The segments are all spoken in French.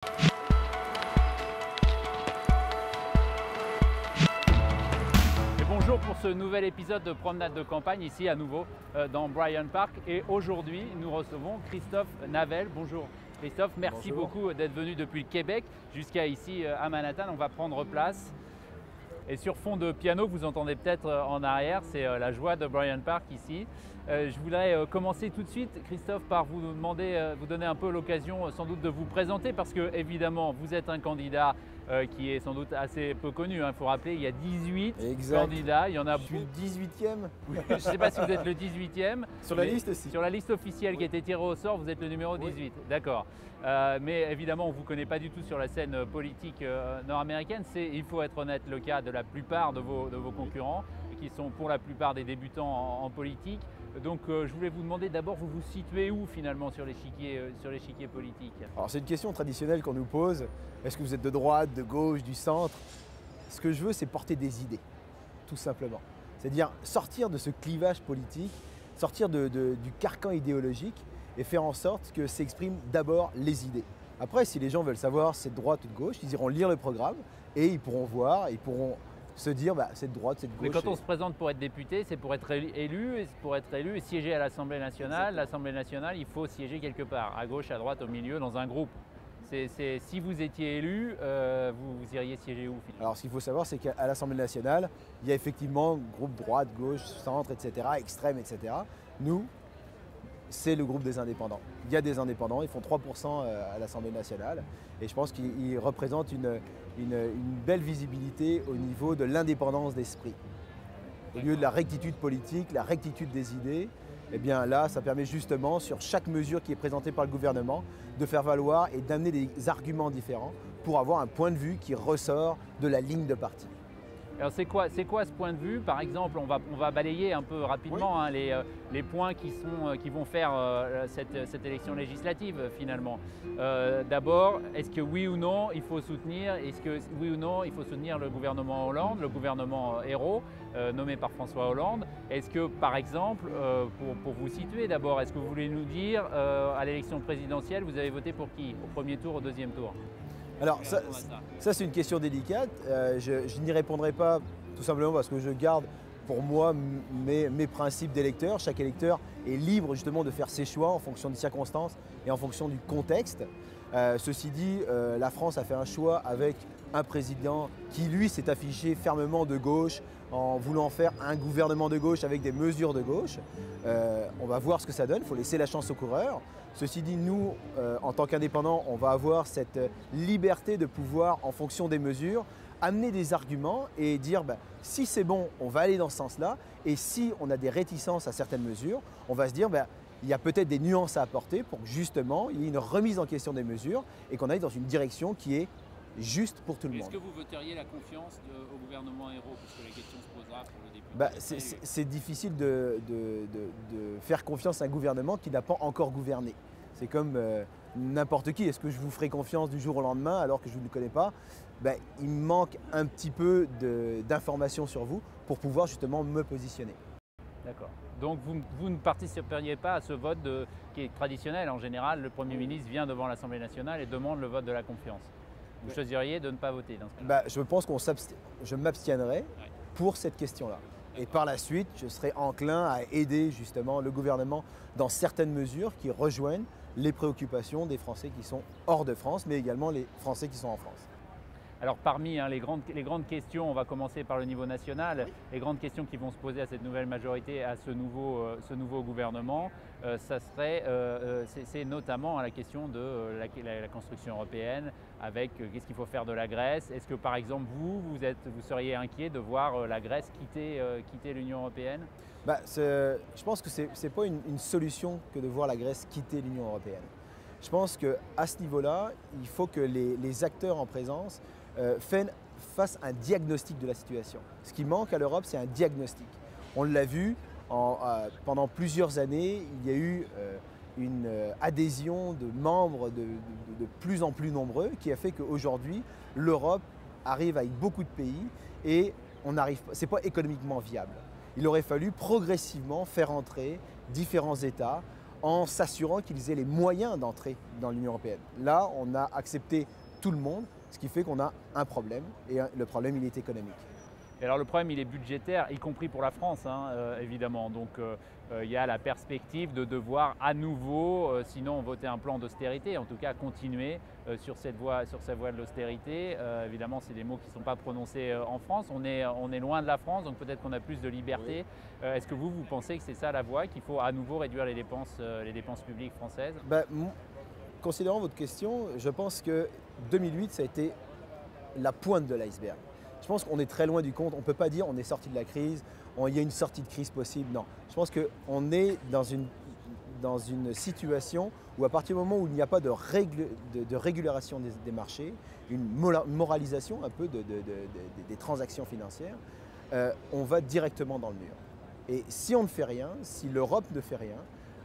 Et bonjour pour ce nouvel épisode de Promenade de campagne, ici à nouveau dans Bryant Park. Et aujourd'hui, nous recevons Christophe Navel. Bonjour Christophe, merci beaucoup d'être venu depuis le Québec jusqu'à ici à Manhattan. On va prendre place. Et sur fond de piano, vous entendez peut-être en arrière, c'est la joie de Bryant Park ici. Je voudrais commencer tout de suite, Christophe, par vous demander, vous donner un peu l'occasion sans doute de vous présenter parce que évidemment, vous êtes un candidat qui est sans doute assez peu connu. Il faut rappeler, il y a 18 candidats. Il y en a. Je suis le 18e. Je ne sais pas si vous êtes le 18e. Sur la liste aussi. Sur la liste officielle qui a été tirée au sort, vous êtes le numéro 18. Oui. D'accord. Mais évidemment, on ne vous connaît pas du tout sur la scène politique nord-américaine. C'est, il faut être honnête, le cas de la plupart de vos concurrents, qui sont pour la plupart des débutants en politique. Donc je voulais vous demander d'abord, vous vous situez où finalement sur l'échiquier politique? Alors c'est une question traditionnelle qu'on nous pose. Est-ce que vous êtes de droite, de gauche, du centre? Ce que je veux, c'est porter des idées, tout simplement. C'est-à-dire sortir de ce clivage politique, sortir du carcan idéologique et faire en sorte que s'expriment d'abord les idées. Après, si les gens veulent savoir c'est de droite ou de gauche, ils iront lire le programme et ils pourront voir, ils pourront se dire c'est de droite, c'est de gauche. Mais quand on se présente pour être député, c'est pour être élu et siéger à l'Assemblée nationale. L'Assemblée nationale, il faut siéger quelque part, à gauche, à droite, au milieu, dans un groupe. Si vous étiez élu, vous iriez siéger où finalement? Alors ce qu'il faut savoir, c'est qu'à l'Assemblée nationale, il y a effectivement groupe droite, gauche, centre, etc., extrême, etc. Nous, c'est le groupe des indépendants. Il y a des indépendants, ils font 3% à l'Assemblée nationale et je pense qu'ils représentent une belle visibilité au niveau de l'indépendance d'esprit. Au lieu de la rectitude politique, la rectitude des idées, eh bien là, ça permet justement, sur chaque mesure qui est présentée par le gouvernement, de faire valoir et d'amener des arguments différents pour avoir un point de vue qui ressort de la ligne de parti. Alors c'est quoi ce point de vue? Par exemple, on va balayer un peu rapidement les points qui vont faire cette élection législative finalement. D'abord, est-ce que oui ou non il faut soutenir le gouvernement Hollande, le gouvernement héros nommé par François Hollande? Est-ce que par exemple, pour vous situer d'abord, est-ce que vous voulez nous dire à l'élection présidentielle, vous avez voté pour qui? Au premier tour, au deuxième tour? Alors ça c'est une question délicate, je n'y répondrai pas tout simplement parce que je garde pour moi mes principes d'électeur. Chaque électeur est libre justement de faire ses choix en fonction des circonstances et en fonction du contexte. Ceci dit, la France a fait un choix avec un président qui lui s'est affiché fermement de gauche en voulant faire un gouvernement de gauche avec des mesures de gauche. On va voir ce que ça donne, il faut laisser la chance aux coureurs. Ceci dit, nous, en tant qu'indépendants, on va avoir cette liberté de pouvoir, en fonction des mesures, amener des arguments et dire si c'est bon, on va aller dans ce sens-là. Et si on a des réticences à certaines mesures, on va se dire il y a peut-être des nuances à apporter pour que justement il y ait une remise en question des mesures et qu'on aille dans une direction qui est juste pour tout le monde. Est-ce que vous voteriez la confiance au gouvernement héros, puisque la question se posera pour le député? C'est difficile de faire confiance à un gouvernement qui n'a pas encore gouverné. C'est comme n'importe qui. Est-ce que je vous ferai confiance du jour au lendemain alors que je ne le connais pas? Il me manque un petit peu d'informations sur vous pour pouvoir justement me positionner. D'accord. Donc vous ne participeriez pas à ce vote qui est traditionnel en général. Le Premier ministre vient devant l'Assemblée nationale et demande le vote de la confiance. Vous choisiriez de ne pas voter dans ce cas-là? Je pense je m'abstiendrai pour cette question-là. Et par la suite, je serai enclin à aider justement le gouvernement dans certaines mesures qui rejoignent les préoccupations des Français qui sont hors de France, mais également les Français qui sont en France. Alors parmi les grandes questions, on va commencer par le niveau national, les grandes questions qui vont se poser à cette nouvelle majorité, à ce nouveau gouvernement, c'est notamment la question de la construction européenne, avec qu'est-ce qu'il faut faire de la Grèce. Est-ce que par exemple vous seriez inquiet de voir la Grèce quitter l'Union européenne? Je pense que ce n'est pas une solution que de voir la Grèce quitter l'Union européenne. Je pense qu'à ce niveau-là, il faut que les acteurs en présence fassent un diagnostic de la situation. Ce qui manque à l'Europe, c'est un diagnostic. On l'a vu, pendant plusieurs années, il y a eu une adhésion de membres de plus en plus nombreux qui a fait qu'aujourd'hui, l'Europe arrive avec beaucoup de pays et ce n'est pas économiquement viable. Il aurait fallu progressivement faire entrer différents États en s'assurant qu'ils aient les moyens d'entrer dans l'Union européenne. Là, on a accepté tout le monde, ce qui fait qu'on a un problème, et le problème, il est économique. Et alors le problème, il est budgétaire, y compris pour la France, évidemment. Donc il y a la perspective de devoir à nouveau, sinon voter un plan d'austérité, en tout cas continuer sur cette voie de l'austérité. Évidemment, c'est des mots qui ne sont pas prononcés en France. On est loin de la France, donc peut-être qu'on a plus de liberté. Oui. Est-ce que vous pensez que c'est ça la voie, qu'il faut à nouveau réduire les dépenses publiques françaises? Considérant votre question, je pense que 2008, ça a été la pointe de l'iceberg. Je pense qu'on est très loin du compte. On ne peut pas dire on est sorti de la crise, il y a une sortie de crise possible. Non, je pense qu'on est dans une situation où à partir du moment où il n'y a pas de régulation des marchés, une moralisation un peu des transactions financières, on va directement dans le mur. Et si on ne fait rien, si l'Europe ne fait rien,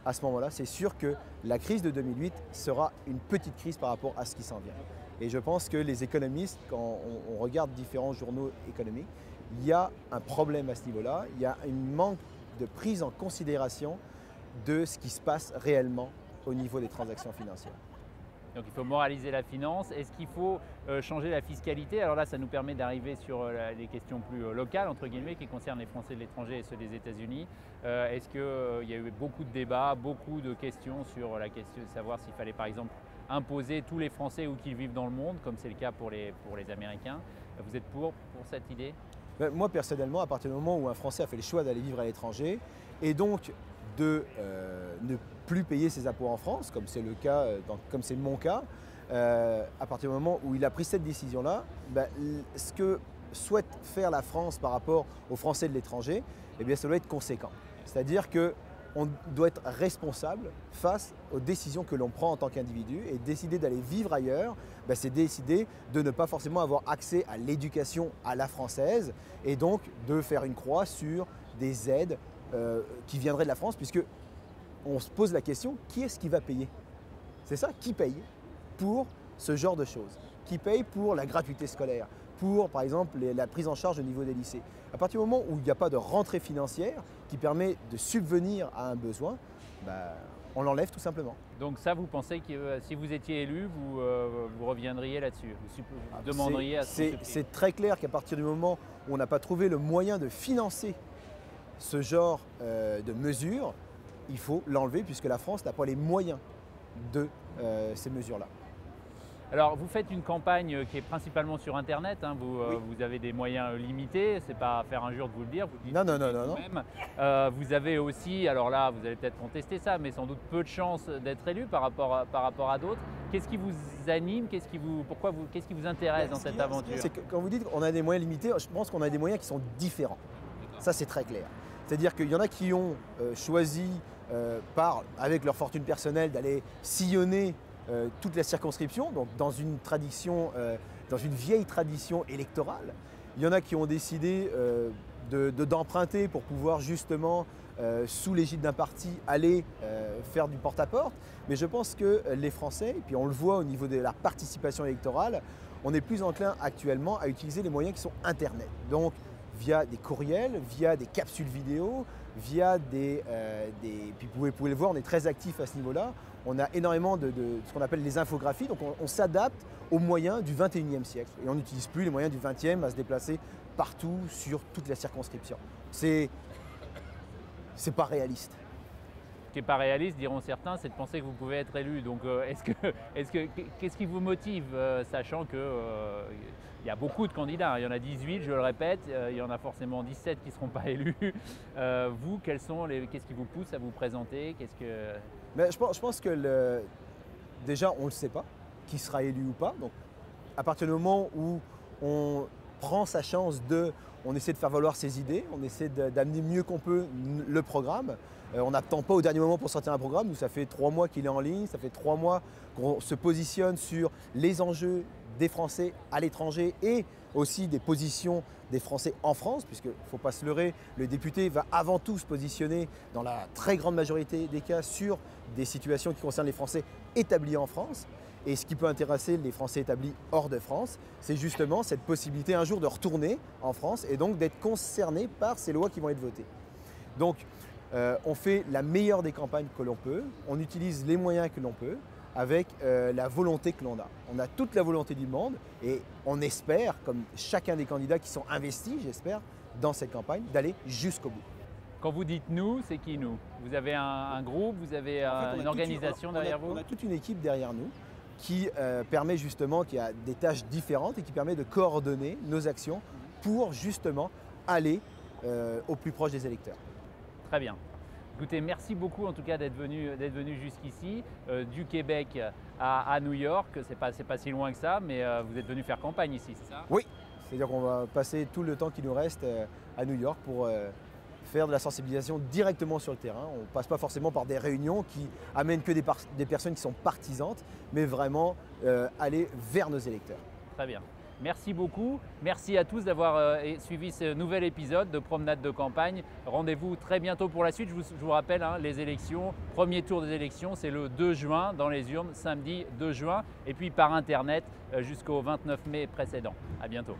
à ce moment-là, c'est sûr que la crise de 2008 sera une petite crise par rapport à ce qui s'en vient. Et je pense que les économistes, quand on regarde différents journaux économiques, il y a un problème à ce niveau-là, il y a un manque de prise en considération de ce qui se passe réellement au niveau des transactions financières. Donc il faut moraliser la finance. Est-ce qu'il faut changer la fiscalité? Alors là, ça nous permet d'arriver sur les questions plus locales, entre guillemets, qui concernent les Français de l'étranger et ceux des États-Unis. Est-ce qu'il y a eu beaucoup de débats, beaucoup de questions sur la question de savoir s'il fallait par exemple imposer tous les Français où qu'ils vivent dans le monde, comme c'est le cas pour les Américains? Vous êtes pour cette idée? Moi personnellement, à partir du moment où un Français a fait le choix d'aller vivre à l'étranger et donc de ne plus payer ses impôts en France, comme c'est le cas, comme c'est mon cas, à partir du moment où il a pris cette décision-là, ce que souhaite faire la France par rapport aux Français de l'étranger, eh bien, ça doit être conséquent. C'est-à-dire qu'on doit être responsable face aux décisions que l'on prend en tant qu'individu, et décider d'aller vivre ailleurs, c'est décider de ne pas forcément avoir accès à l'éducation à la française et donc de faire une croix sur des aides qui viendraient de la France, puisque on se pose la question, qui est-ce qui va payer? C'est ça, qui paye pour ce genre de choses? Qui paye pour la gratuité scolaire? Pour, par exemple, la prise en charge au niveau des lycées? À partir du moment où il n'y a pas de rentrée financière qui permet de subvenir à un besoin, on l'enlève tout simplement. Donc ça, vous pensez que si vous étiez élu, vous reviendriez là-dessus? Vous demanderiez à ce qu'on se prive? C'est très clair qu'à partir du moment où on n'a pas trouvé le moyen de financer ce genre de mesures, il faut l'enlever puisque la France n'a pas les moyens de ces mesures-là. Alors vous faites une campagne qui est principalement sur Internet, oui. Vous avez des moyens limités, c'est pas à faire injure de vous le dire. Vous non. Même. Vous avez aussi, alors là vous allez peut-être contester ça, mais sans doute peu de chances d'être élu par rapport à d'autres. Qu'est-ce qui vous anime, qu'est-ce qui vous intéresse dans cette aventure? C'est que quand vous dites qu'on a des moyens limités, je pense qu'on a des moyens qui sont différents. Ça c'est très clair. C'est-à-dire qu'il y en a qui ont choisi avec leur fortune personnelle d'aller sillonner toute la circonscription, donc dans une vieille tradition électorale. Il y en a qui ont décidé d'emprunter pour pouvoir justement, sous l'égide d'un parti, aller faire du porte-à-porte. Mais je pense que les Français, et puis on le voit au niveau de la participation électorale, on est plus enclin actuellement à utiliser les moyens qui sont Internet. Donc via des courriels, via des capsules vidéo, via puis vous pouvez le voir, on est très actif à ce niveau-là. On a énormément de ce qu'on appelle les infographies, donc on s'adapte aux moyens du 21e siècle. Et on n'utilise plus les moyens du 20e à se déplacer partout sur toute la circonscription. C'est pas réaliste. Ce qui n'est pas réaliste, diront certains, c'est de penser que vous pouvez être élu. Donc qu'est-ce qui vous motive, sachant que il y a beaucoup de candidats, il y en a 18, je le répète, il y en a forcément 17 qui ne seront pas élus. Vous, qu'est-ce qui vous pousse à vous présenter? Je pense que déjà, on ne le sait pas, qui sera élu ou pas. Donc, à partir du moment où on prend sa chance on essaie de faire valoir ses idées, on essaie d'amener mieux qu'on peut le programme. On n'attend pas au dernier moment pour sortir un programme. Nous, ça fait 3 mois qu'il est en ligne, ça fait 3 mois qu'on se positionne sur les enjeux des Français à l'étranger et aussi des positions des Français en France, puisqu'il ne faut pas se leurrer, le député va avant tout se positionner dans la très grande majorité des cas sur des situations qui concernent les Français établis en France. Et ce qui peut intéresser les Français établis hors de France, c'est justement cette possibilité un jour de retourner en France et donc d'être concernés par ces lois qui vont être votées. Donc, On fait la meilleure des campagnes que l'on peut, on utilise les moyens que l'on peut, avec la volonté que l'on a. On a toute la volonté du monde et on espère, comme chacun des candidats qui sont investis, j'espère, dans cette campagne, d'aller jusqu'au bout. Quand vous dites nous, c'est qui nous? Vous avez un groupe, vous avez une organisation derrière vous? On a toute une équipe derrière nous qui permet justement, qui a des tâches différentes et qui permet de coordonner nos actions pour justement aller au plus proche des électeurs. Très bien. Écoutez, merci beaucoup en tout cas d'être venu jusqu'ici, du Québec à New York. C'est pas si loin que ça, mais vous êtes venu faire campagne ici, c'est ça? Oui, c'est-à-dire qu'on va passer tout le temps qui nous reste à New York pour faire de la sensibilisation directement sur le terrain. On ne passe pas forcément par des réunions qui amènent que des personnes qui sont partisanes, mais vraiment aller vers nos électeurs. Très bien. Merci beaucoup. Merci à tous d'avoir suivi ce nouvel épisode de Promenade de campagne. Rendez-vous très bientôt pour la suite. Je vous rappelle, hein, les élections, premier tour des élections, c'est le 2 juin dans les urnes, samedi 2 juin, et puis par Internet jusqu'au 29 mai précédent. À bientôt.